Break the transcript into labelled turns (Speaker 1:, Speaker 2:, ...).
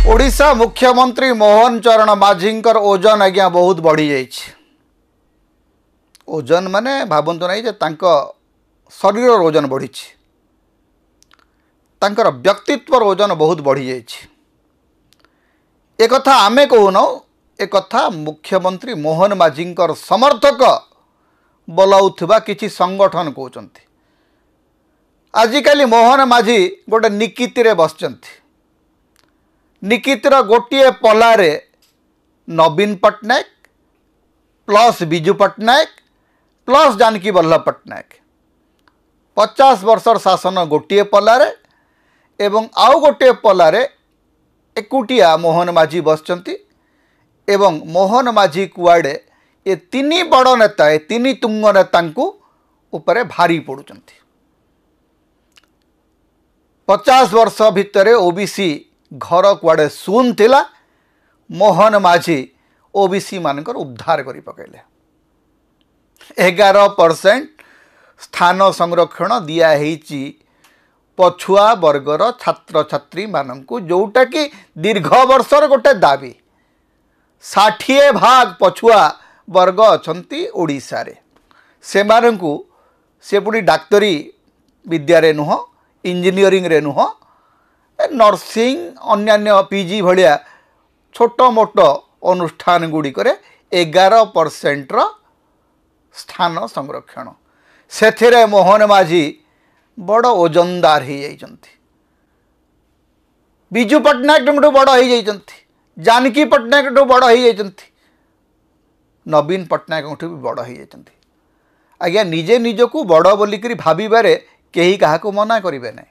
Speaker 1: ओडिशा मुख्यमंत्री मोहन चरण माझींकर ओजन आज्ञा बहुत बढ़ी जाइए। ओजन माने भावतु नहीं जे तांको शरीर ओजन बढ़ी, तांकर व्यक्तित्व ओजन बहुत बढ़ी जाइए। एक कथा आमे कहून, एक कथा मुख्यमंत्री मोहन माझींकर समर्थक बोलाउथिबा किछि संगठन कहउचंती। आजिकाली मोहन माझी गोटे निकिति रे बसचंती। निकितिर गोटे पलारे नवीन पट्टनायक प्लस बिजू पट्टनायक प्लस जानकी वल्लभ पट्टनायक 50 वर्षर शासन गोटे पलारे एवं आउ गोटे पलारे एकुटिया मोहन माझी बसचंती। एवं मोहन माझी कुआड़े ये तीन बड़ नेता ये तीन तुंग नेता उपरे भारी पड़ुचंती। 50 वर्ष भितर ओबीसी घर कुआड़े शून थिला, मोहन माझी ओबीसी मानकर उद्धार करि पकेले। 11% स्थान संरक्षण दिया हेची पछुआ वर्गर छात्र छात्री मानंकु, जोटा कि दीर्घ वर्षर गोटे दाबी। 60% पछुआ वर्ग अछंती ओडिशा रे, से मानंकु से पुणी डाक्तरी विद्या रे नुह, इंजीनियरिंग रे नुह, नर्सिंग अन्यान्य पीजी भलिया छोट मोट अनुष्ठान गुड़िक 11% स्थान संरक्षण। से मोहन माझी बड़ ओजनदार हो जाइछंती। बिजू पट्टनायक बड़ हो जाइछंती, जानकी पट्टनायक बड़ हो जाइछंती, नवीन पट्टनायक भी बड़ हो जाइछंती। आज्ञा निजे निजको बड़ बोलिक भाविबारे केही काहाको मना करिवे नहीं।